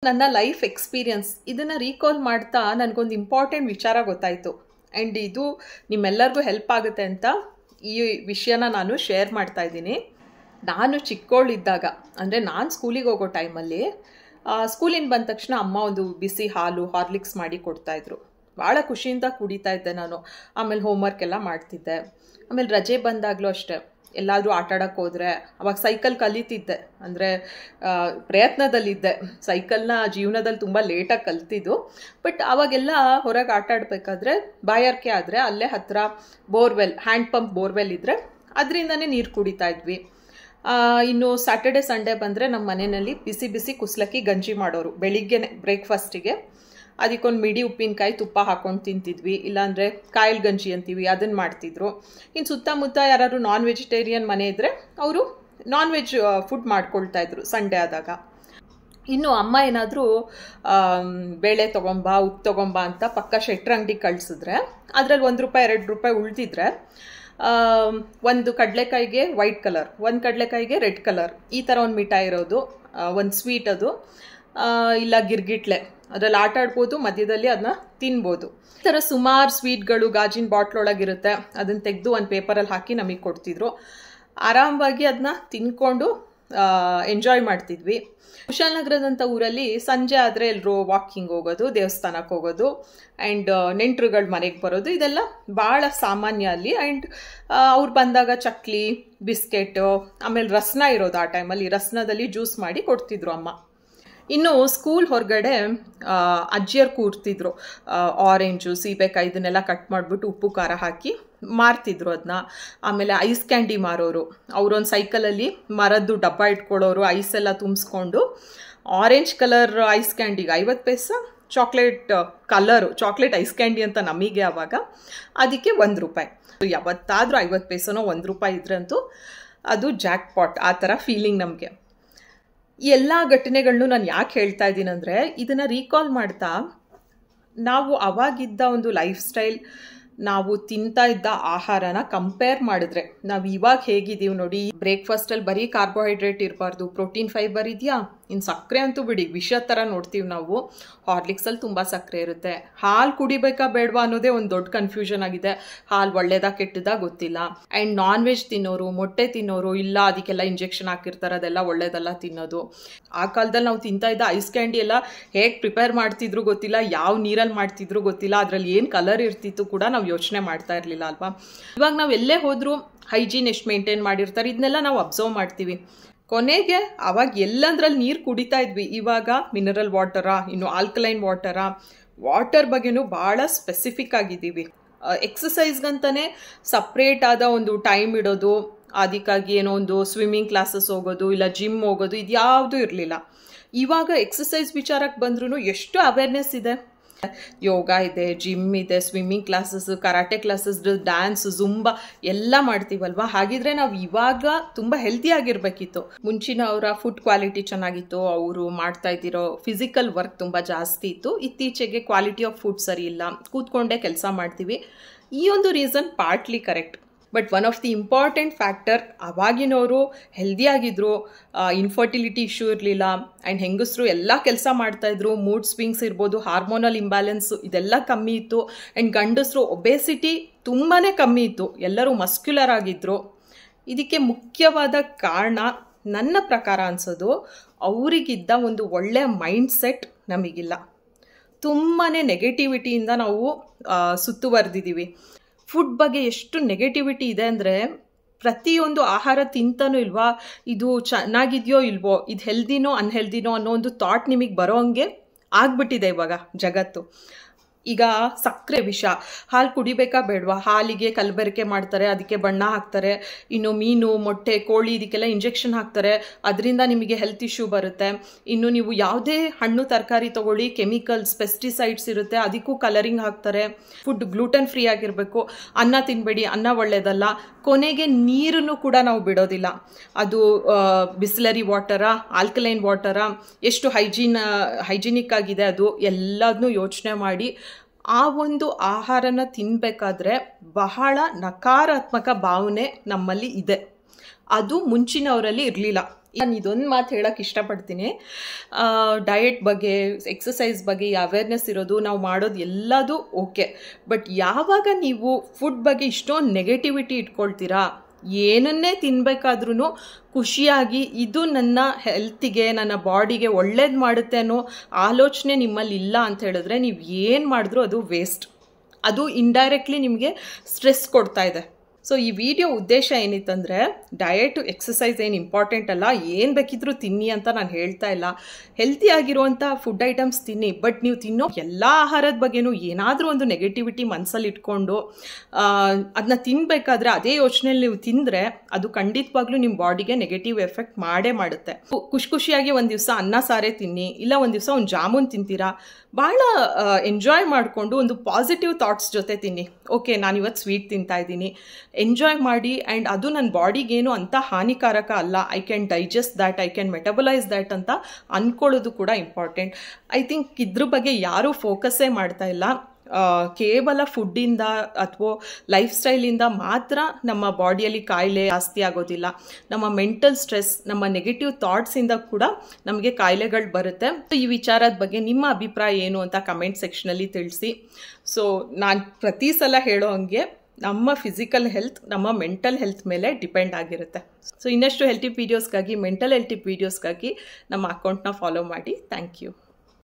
ನನ್ನ life experience ಇದನ್ನು recall ಮಾಡ್ತಾ ನನಗೊಂದು ಇಂಪಾರ್ಟೆಂಟ್ ವಿಚಾರ ಗೊತ್ತಾಯಿತು. ಆ್ಯಂಡ್ ಇದು ನಿಮ್ಮೆಲ್ಲರಿಗೂ ಹೆಲ್ಪ್ ಆಗುತ್ತೆ ಅಂತ ಈ ವಿಷಯನ ನಾನು ಶೇರ್ ಮಾಡ್ತಾ ಇದ್ದೀನಿ. ನಾನು ಚಿಕ್ಕವಳಿದ್ದಾಗ, ಅಂದರೆ ನಾನು ಸ್ಕೂಲಿಗೆ ಹೋಗೋ ಟೈಮಲ್ಲಿ ಸ್ಕೂಲಿಂದ ಬಂದ ತಕ್ಷಣ ಅಮ್ಮ ಒಂದು ಬಿಸಿ ಹಾಲು ಹಾರ್ಲಿಕ್ಸ್ ಮಾಡಿ ಕೊಡ್ತಾಯಿದ್ರು. ಭಾಳ ಖುಷಿಯಿಂದ ಕುಡಿತಾ ಇದ್ದೆ ನಾನು. ಆಮೇಲೆ ಹೋಮ್ವರ್ಕ್ ಎಲ್ಲ ಮಾಡ್ತಿದ್ದೆ. ಆಮೇಲೆ ರಜೆ ಬಂದಾಗಲೂ ಅಷ್ಟೇ, ಎಲ್ಲಾದರೂ ಆಟಾಡೋಕ್ಕೆ ಹೋದರೆ ಅವಾಗ ಸೈಕಲ್ ಕಲಿತಿದ್ದೆ, ಅಂದರೆ ಪ್ರಯತ್ನದಲ್ಲಿದ್ದೆ. ಸೈಕಲ್ನ ಜೀವನದಲ್ಲಿ ತುಂಬ ಲೇಟಾಗಿ ಕಲ್ತಿದ್ದು. ಬಟ್ ಆವಾಗೆಲ್ಲ ಹೊರಗೆ ಆಟಾಡಬೇಕಾದ್ರೆ ಬಾಯಾರಿಕೆ ಆದರೆ ಅಲ್ಲೇ ಹತ್ತಿರ ಬೋರ್ವೆಲ್, ಹ್ಯಾಂಡ್ ಪಂಪ್ ಬೋರ್ವೆಲ್ ಇದ್ದರೆ ಅದರಿಂದನೇ ನೀರು ಕುಡಿತಾ ಇದ್ವಿ. ಇನ್ನು ಸ್ಯಾಟರ್ಡೆ ಸಂಡೇ ಬಂದರೆ ನಮ್ಮ ಮನೆಯಲ್ಲಿ ಬಿಸಿ ಬಿಸಿ ಕುಸ್ಲಕ್ಕಿ ಗಂಜಿ ಮಾಡೋರು ಬೆಳಿಗ್ಗೆನೆ ಬ್ರೇಕ್ಫಾಸ್ಟಿಗೆ. ಅದಕ್ಕೊಂದು ಮಿಡಿ ಉಪ್ಪಿನಕಾಯಿ ತುಪ್ಪ ಹಾಕ್ಕೊಂಡು ತಿಂತಿದ್ವಿ. ಇಲ್ಲಾಂದರೆ ಕಾಯಿಲ್ ಗಂಜಿ ಅಂತೀವಿ, ಅದನ್ನು ಮಾಡ್ತಿದ್ರು. ಇನ್ನು ಸುತ್ತಮುತ್ತ ಯಾರಾದ್ರು ನಾನ್ ವೆಜಿಟೇರಿಯನ್ ಮನೆ ಇದ್ದರೆ ಅವರು ನಾನ್ ವೆಜ್ ಫುಡ್ ಮಾಡ್ಕೊಳ್ತಾಯಿದ್ರು ಸಂಡೇ ಆದಾಗ. ಇನ್ನು ಅಮ್ಮ ಏನಾದರೂ ಬೇಳೆ ತೊಗೊಂಬಾ ಉಪ್ಪು ತೊಗೊಂಬಾ ಅಂತ ಪಕ್ಕ ಶೆಟ್ರ ಅಂಗಡಿಗೆ ಕಳಿಸಿದ್ರೆ ಅದರಲ್ಲಿ ₹1 2 ಉಳಿದಿದ್ರೆ ಒಂದು ಕಡಲೆಕಾಯಿಗೆ ವೈಟ್ ಕಲರ್, ಒಂದು ಕಡಲೆಕಾಯಿಗೆ ರೆಡ್ ಕಲರ್, ಈ ಥರ ಒಂದು ಮಿಠಾಯಿ ಇರೋದು, ಒಂದು ಸ್ವೀಟ್ ಅದು, ಇಲ್ಲ ಗಿರ್ಗಿಟ್ಲೆ, ಅದರಲ್ಲಿ ಆಟ ಆಡ್ಬೋದು, ಮಧ್ಯದಲ್ಲಿ ಅದನ್ನ ತಿನ್ಬೋದು. ಈ ಥರ ಸುಮಾರು ಸ್ವೀಟ್ಗಳು ಗಾಜಿನ ಬಾಟ್ಲೊಳಗಿರುತ್ತೆ. ಅದನ್ನು ತೆಗೆದು ಒಂದು ಪೇಪರಲ್ಲಿ ಹಾಕಿ ನಮಗೆ ಕೊಡ್ತಿದ್ರು. ಆರಾಮವಾಗಿ ಅದನ್ನ ತಿನ್ಕೊಂಡು ಎಂಜಾಯ್ ಮಾಡ್ತಿದ್ವಿ. ಕುಶಾಲನಗರದಂಥ ಊರಲ್ಲಿ ಸಂಜೆ ಆದರೆ ಎಲ್ಲರೂ ವಾಕಿಂಗ್ ಹೋಗೋದು, ದೇವಸ್ಥಾನಕ್ಕೆ ಹೋಗೋದು, ಆ್ಯಂಡ್ ನೆಂಟರುಗಳ ಮನೆಗೆ ಬರೋದು, ಇದೆಲ್ಲ ಭಾಳ ಸಾಮಾನ್ಯ ಅಲ್ಲಿ. ಆ್ಯಂಡ್ ಅವ್ರು ಬಂದಾಗ ಚಕ್ಲಿ, ಬಿಸ್ಕೆಟು, ಆಮೇಲೆ ರಸ್ನ ಇರೋದು. ಆ ಟೈಮಲ್ಲಿ ರಸ್ನದಲ್ಲಿ ಜ್ಯೂಸ್ ಮಾಡಿ ಕೊಡ್ತಿದ್ರು ಅಮ್ಮ. ಇನ್ನು ಸ್ಕೂಲ್ ಹೊರಗಡೆ ಅಜ್ಜಿಯರು ಕೂರ್ತಿದ್ರು. ಆರೆಂಜು, ಸೀಬೆಕಾಯಿ ಇದನ್ನೆಲ್ಲ ಕಟ್ ಮಾಡಿಬಿಟ್ಟು ಉಪ್ಪು ಖಾರ ಹಾಕಿ ಮಾರ್ತಿದ್ರು ಅದನ್ನ. ಆಮೇಲೆ ಐಸ್ ಕ್ಯಾಂಡಿ ಮಾರೋರು, ಅವರೊಂದು ಸೈಕಲಲ್ಲಿ ಮರದ್ದು ಡಬ್ಬ ಇಟ್ಕೊಳ್ಳೋರು, ಐಸೆಲ್ಲ ತುಂಬಿಸ್ಕೊಂಡು ಆರೆಂಜ್ ಕಲರ್ ಐಸ್ ಕ್ಯಾಂಡಿಗೆ 50 paise, chocolate colour, chocolate ice candy ಅಂತ ನಮಗೆ ಆವಾಗ, ಅದಕ್ಕೆ ₹1. ಯಾವತ್ತಾದರೂ 50 ಪೈಸೆನೋ ₹1 ಇದ್ರಂತೂ ಅದು ಜಾಕ್ ಪಾಟ್, ಆ ಥರ ಫೀಲಿಂಗ್ ನಮಗೆ. ಈ ಎಲ್ಲ ಘಟನೆಗಳನ್ನೂ ನಾನು ಯಾಕೆ ಹೇಳ್ತಾ ಇದ್ದೀನಿ ಅಂದರೆ, ಇದನ್ನು ರೀಕಾಲ್ ಮಾಡ್ತಾ ನಾವು ಅವಾಗಿದ್ದ ಒಂದು ಲೈಫ್ ಸ್ಟೈಲ್, ನಾವು ತಿಂತಾ ಇದ್ದ ಆಹಾರನ ಕಂಪೇರ್ ಮಾಡಿದ್ರೆ ನಾವು ಇವಾಗ ಹೇಗಿದ್ದೀವಿ ನೋಡಿ. ಬ್ರೇಕ್ಫಾಸ್ಟಲ್ಲಿ ಬರೀ ಕಾರ್ಬೋಹೈಡ್ರೇಟ್ ಇರಬಾರ್ದು, ಪ್ರೋಟೀನ್ ಫೈಬರ್ ಇದೆಯಾ, ಇನ್ನು ಸಕ್ಕರೆ ಅಂತೂ ಬಿಡಿ ವಿಷ ಥರ ನೋಡ್ತೀವಿ ನಾವು. ಹಾರ್ಲಿಕ್ಸಲ್ಲಿ ತುಂಬ ಸಕ್ಕರೆ ಇರುತ್ತೆ. ಹಾಲು ಕುಡಿಬೇಕಾ ಬೇಡವಾ ಅನ್ನೋದೇ ಒಂದು ದೊಡ್ಡ ಕನ್ಫ್ಯೂಷನ್ ಆಗಿದೆ. ಹಾಲು ಒಳ್ಳೇದಾ ಕೆಟ್ಟದಾ ಗೊತ್ತಿಲ್ಲ. ಆ್ಯಂಡ್ ನಾನ್ ವೆಜ್ ತಿನ್ನೋರು, ಮೊಟ್ಟೆ ತಿನ್ನೋರು, ಇಲ್ಲ ಅದಕ್ಕೆಲ್ಲ ಇಂಜೆಕ್ಷನ್ ಹಾಕಿರ್ತಾರೆ, ಅದೆಲ್ಲ ಒಳ್ಳೇದಲ್ಲ ತಿನ್ನೋದು. ಆ ಕಾಲದಲ್ಲಿ ನಾವು ತಿಂತಾ ಇದ್ದ ಐಸ್ ಕ್ಯಾಂಡಿ ಎಲ್ಲ ಹೇಗೆ ಪ್ರಿಪೇರ್ ಮಾಡ್ತಿದ್ರು ಗೊತ್ತಿಲ್ಲ, ಯಾವ ನೀರಲ್ಲಿ ಮಾಡ್ತಿದ್ರು ಗೊತ್ತಿಲ್ಲ, ಅದರಲ್ಲಿ ಏನು ಕಲರ್ ಇರ್ತಿತ್ತು ಕೂಡ ನಾವು ಯೋಚನೆ ಮಾಡ್ತಾ ಇರಲಿಲ್ಲ ಅಲ್ವಾ. ಇವಾಗ ನಾವು ಎಲ್ಲೇ ಹೋದರೂ ಹೈಜೀನ್ ಎಷ್ಟು ಮೇಂಟೈನ್ ಮಾಡಿರ್ತಾರೆ, ಇದನ್ನೆಲ್ಲ ನಾವು ಅಬ್ಸರ್ವ್ ಮಾಡ್ತೀವಿ. ಕೊನೆಗೆ ಅವಾಗ ಎಲ್ಲಂದ್ರಲ್ಲಿ ನೀರು ಕುಡಿತಾ ಇದ್ವಿ, ಇವಾಗ ಮಿನರಲ್ ವಾಟರಾ, ಇನ್ನು ಆಲ್ಕಲೈನ್ ವಾಟರಾ. ವಾಟರ್ ಬಗ್ಗೆನೂ ಭಾಳ ಸ್ಪೆಸಿಫಿಕ್ ಆಗಿದ್ದೀವಿ. ಎಕ್ಸಸೈಸ್ಗಂತಲೇ ಸಪ್ರೇಟ್ ಆದ ಒಂದು ಟೈಮ್ ಇಡೋದು, ಅದಕ್ಕಾಗಿ ಏನೋ ಒಂದು ಸ್ವಿಮ್ಮಿಂಗ್ ಕ್ಲಾಸಸ್ ಹೋಗೋದು, ಇಲ್ಲ ಜಿಮ್ ಹೋಗೋದು, ಇದು ಯಾವುದೂ ಇರಲಿಲ್ಲ. ಇವಾಗ ಎಕ್ಸಸೈಸ್ ವಿಚಾರಕ್ಕೆ ಬಂದ್ರೂ ಎಷ್ಟು ಅವೇರ್ನೆಸ್ ಇದೆ. ಯೋಗ ಇದೆ, ಜಿಮ್ ಇದೆ, swimming classes, karate classes, dance, Zumba ಎಲ್ಲ ಮಾಡ್ತೀವಲ್ವಾ. ಹಾಗಿದ್ರೆ ನಾವು ಇವಾಗ ತುಂಬ ಹೆಲ್ತಿ ಆಗಿರಬೇಕಿತ್ತು. ಮುಂಚಿನವರ ಫುಡ್ ಕ್ವಾಲಿಟಿ ಚೆನ್ನಾಗಿತ್ತು, ಅವರು ಮಾಡ್ತಾ ಇದ್ದಿರೋ ಫಿಸಿಕಲ್ ವರ್ಕ್ ತುಂಬ ಜಾಸ್ತಿ ಇತ್ತು. ಇತ್ತೀಚೆಗೆ ಕ್ವಾಲಿಟಿ ಆಫ್ ಫುಡ್ ಸರಿ ಇಲ್ಲ, ಕೂತ್ಕೊಂಡೇ ಕೆಲಸ ಮಾಡ್ತೀವಿ. ಈ ಒಂದು reason partly correct. But one of the important factor, ಅವಾಗಿನವರು ಹೆಲ್ದಿಯಾಗಿದ್ದರು, ಇನ್ಫರ್ಟಿಲಿಟಿ ಇಶ್ಯೂ ಇರಲಿಲ್ಲ, ಆ್ಯಂಡ್ ಹೆಂಗಸರು ಎಲ್ಲ ಕೆಲಸ ಮಾಡ್ತಾಯಿದ್ರು. ಮೂಡ್ ಸ್ವಿಂಗ್ಸ್ ಇರ್ಬೋದು, ಹಾರ್ಮೋನಲ್ ಇಂಬ್ಯಾಲೆನ್ಸು ಇದೆಲ್ಲ ಕಮ್ಮಿ ಇತ್ತು. ಆ್ಯಂಡ್ ಗಂಡಸರು ಒಬೇಸಿಟಿ ತುಂಬಾ ಕಮ್ಮಿ ಇತ್ತು, ಎಲ್ಲರೂ ಮಸ್ಕ್ಯುಲರ್ ಆಗಿದ್ದರು. ಇದಕ್ಕೆ ಮುಖ್ಯವಾದ ಕಾರಣ ನನ್ನ ಪ್ರಕಾರ ಅನಿಸೋದು, ಅವರಿಗಿದ್ದ ಒಂದು ಒಳ್ಳೆಯ ಮೈಂಡ್ಸೆಟ್ ನಮಗಿಲ್ಲ. ತುಂಬಾ ನೆಗೆಟಿವಿಟಿಯಿಂದ ನಾವು ಸುತ್ತುವರೆದಿದ್ದೀವಿ. ಫುಡ್ ಬಗ್ಗೆ ಎಷ್ಟು ನೆಗೆಟಿವಿಟಿ ಇದೆ ಅಂದರೆ, ಪ್ರತಿಯೊಂದು ಆಹಾರ ತಿಂತಾನೂ ಇಲ್ವಾ, ಇದು ಚೆನ್ನಾಗಿದೆಯೋ ಇಲ್ವೋ, ಇದು ಹೆಲ್ದಿನೋ ಅನ್ಹೆಲ್ದಿನೋ ಅನ್ನೋ ಒಂದು ಥಾಟ್ ನಿಮಗೆ ಬರೋ ಹಂಗೆ ಆಗ್ಬಿಟ್ಟಿದೆ ಇವಾಗ ಜಗತ್ತು. ಈಗ ಸಕ್ಕರೆ ವಿಷ, ಹಾಲು ಕುಡಿಬೇಕಾ ಬೇಡವಾ, ಹಾಲಿಗೆ ಕಲಬೆರಕೆ ಮಾಡ್ತಾರೆ, ಅದಕ್ಕೆ ಬಣ್ಣ ಹಾಕ್ತಾರೆ. ಇನ್ನು ಮೀನು, ಮೊಟ್ಟೆ, ಕೋಳಿ ಇದಕ್ಕೆಲ್ಲ ಇಂಜೆಕ್ಷನ್ ಹಾಕ್ತಾರೆ, ಅದರಿಂದ ನಿಮಗೆ ಹೆಲ್ತ್ ಇಶ್ಯೂ ಬರುತ್ತೆ. ಇನ್ನು ನೀವು ಯಾವುದೇ ಹಣ್ಣು ತರಕಾರಿ ತೊಗೊಳ್ಳಿ, ಕೆಮಿಕಲ್ಸ್, ಪೆಸ್ಟಿಸೈಡ್ಸ್ ಇರುತ್ತೆ, ಅದಕ್ಕೂ ಕಲರಿಂಗ್ ಹಾಕ್ತಾರೆ. ಫುಡ್ ಗ್ಲೂಟನ್ ಫ್ರೀ ಆಗಿರಬೇಕು, ಅನ್ನ ತಿನ್ನಬೇಡಿ, ಅನ್ನ ಒಳ್ಳೆಯದಲ್ಲ. ಕೊನೆಗೆ ನೀರನ್ನು ಕೂಡ ನಾವು ಬಿಡೋದಿಲ್ಲ. ಅದು ಬಿಸ್ಲರಿ ವಾಟರಾ, ಆಲ್ಕಲೈನ್ ವಾಟರಾ, ಎಷ್ಟು ಹೈಜಿನಿಕ್ ಆಗಿದೆ ಅದು ಎಲ್ಲದನ್ನೂ ಯೋಚನೆ ಮಾಡಿ ಆ ಒಂದು ಆಹಾರನ ತಿನ್ನಬೇಕಾದ್ರೆ ಬಹಳ ನಕಾರಾತ್ಮಕ ಭಾವನೆ ನಮ್ಮಲ್ಲಿ ಇದೆ. ಅದು ಮುಂಚಿನವರಲ್ಲಿ ಇರಲಿಲ್ಲ. ನಾನು ಇದೊಂದು ಮಾತು ಹೇಳೋಕ್ಕೆ ಇಷ್ಟಪಡ್ತೀನಿ, ಡಯಟ್ ಬಗ್ಗೆ, ಎಕ್ಸಸೈಸ್ ಬಗ್ಗೆ ಅವೇರ್ನೆಸ್ ಇರೋದು, ನಾವು ಮಾಡೋದು ಎಲ್ಲದು ಓಕೆ. ಬಟ್ ಯಾವಾಗ ನೀವು ಫುಡ್ ಬಗ್ಗೆ ಇಷ್ಟೊಂದು ನೆಗೆಟಿವಿಟಿ ಇಟ್ಕೊಳ್ತೀರಾ, ಏನನ್ನೇ ತಿನ್ನಬೇಕಾದ್ರೂ ಖುಷಿಯಾಗಿ ಇದು ನನ್ನ ಹೆಲ್ತಿಗೆ, ನನ್ನ ಬಾಡಿಗೆ ಒಳ್ಳೇದು ಮಾಡುತ್ತೆ ಅನ್ನೋ ಆಲೋಚನೆ ನಿಮ್ಮಲ್ಲಿ ಇಲ್ಲ ಅಂತ ಹೇಳಿದ್ರೆ ನೀವು ಏನು ಮಾಡಿದ್ರೂ ಅದು ವೇಸ್ಟ್. ಅದು ಇಂಡೈರೆಕ್ಟ್ಲಿ ನಿಮಗೆ ಸ್ಟ್ರೆಸ್ ಕೊಡ್ತಾ ಇದೆ. ಸೊ ಈ ವಿಡಿಯೋ ಉದ್ದೇಶ ಏನಿತ್ತಂದರೆ, ಡಯಟು ಎಕ್ಸಸೈಸ್ ಏನು ಇಂಪಾರ್ಟೆಂಟ್ ಅಲ್ಲ, ಏನು ಬೇಕಿದ್ರೂ ತಿನ್ನಿ ಅಂತ ನಾನು ಹೇಳ್ತಾ ಇಲ್ಲ. ಹೆಲ್ತಿ ಆಗಿರುವಂಥ ಫುಡ್ ಐಟಮ್ಸ್ ತಿನ್ನಿ, ಬಟ್ ನೀವು ತಿನ್ನೋ ಎಲ್ಲ ಆಹಾರದ ಬಗ್ಗೆನೂ ಏನಾದರೂ ಒಂದು ನೆಗೆಟಿವಿಟಿ ಮನಸ್ಸಲ್ಲಿ ಇಟ್ಕೊಂಡು ಅದನ್ನ ತಿನ್ನಬೇಕಾದ್ರೆ ಅದೇ ಯೋಚನೆಯಲ್ಲಿ ನೀವು ತಿಂದರೆ ಅದು ಖಂಡಿತವಾಗ್ಲೂ ನಿಮ್ಮ ಬಾಡಿಗೆ ನೆಗೆಟಿವ್ ಎಫೆಕ್ಟ್ ಮಾಡೇ ಮಾಡುತ್ತೆ. ಖುಷಿಯಾಗಿ ಒಂದು ದಿವಸ ಅನ್ನ ಸಾರೇ ತಿನ್ನಿ, ಇಲ್ಲ ಒಂದು ದಿವಸ ಒಂದು ಜಾಮೂನ್ ತಿಂತೀರಾ, ಭಾಳ ಎಂಜಾಯ್ ಮಾಡಿಕೊಂಡು ಒಂದು ಪಾಸಿಟಿವ್ ಥಾಟ್ಸ್ ಜೊತೆ ತಿನ್ನಿ. ಓಕೆ, ನಾನಿವತ್ತು ಸ್ವೀಟ್ ತಿಂತಾ ಇದ್ದೀನಿ, ಎಂಜಾಯ್ ಮಾಡಿ, ಆ್ಯಂಡ್ ಅದು ನನ್ನ ಬಾಡಿಗೇನು ಅಂತ ಹಾನಿಕಾರಕ ಅಲ್ಲ, I can digest that, I can metabolise that ಅಂತ ಅಂದ್ಕೊಳ್ಳೋದು ಕೂಡ ಇಂಪಾರ್ಟೆಂಟ್. ಐ ಥಿಂಕ್ ಇದ್ರ ಬಗ್ಗೆ ಯಾರೂ ಫೋಕಸ್ಸೇ ಮಾಡ್ತಾ ಇಲ್ಲ. ಕೇವಲ ಫುಡ್ಡಿಂದ ಅಥವಾ ಲೈಫ್ ಸ್ಟೈಲಿಂದ ಮಾತ್ರ ನಮ್ಮ ಬಾಡಿಯಲ್ಲಿ ಕಾಯಿಲೆ ಜಾಸ್ತಿ ಆಗೋದಿಲ್ಲ. ನಮ್ಮ ಮೆಂಟಲ್ ಸ್ಟ್ರೆಸ್, ನಮ್ಮ ನೆಗೆಟಿವ್ ಥಾಟ್ಸಿಂದ ಕೂಡ ನಮಗೆ ಕಾಯಿಲೆಗಳು ಬರುತ್ತೆ. ಈ ವಿಚಾರದ ಬಗ್ಗೆ ನಿಮ್ಮ ಅಭಿಪ್ರಾಯ ಏನು ಅಂತ ಕಮೆಂಟ್ ಸೆಕ್ಷನಲ್ಲಿ ತಿಳಿಸಿ. ಸೊ ನಾನು ಪ್ರತಿ ಸಲ ಹೇಳೋ ಹಂಗೆ ನಮ್ಮ ಫಿಸಿಕಲ್ ಹೆಲ್ತ್ ನಮ್ಮ ಮೆಂಟಲ್ ಹೆಲ್ತ್ ಮೇಲೆ ಡಿಪೆಂಡ್ ಆಗಿರುತ್ತೆ. ಸೊ ಇನ್ನಷ್ಟು ಹೆಲ್ತಿ ವೀಡಿಯೋಸ್ಗಾಗಿ, ಮೆಂಟಲ್ ಹೆಲ್ತಿ ವೀಡಿಯೋಸ್ಗಾಗಿ ನಮ್ಮ ಅಕೌಂಟ್ನ ಫಾಲೋ ಮಾಡಿ. Thank you.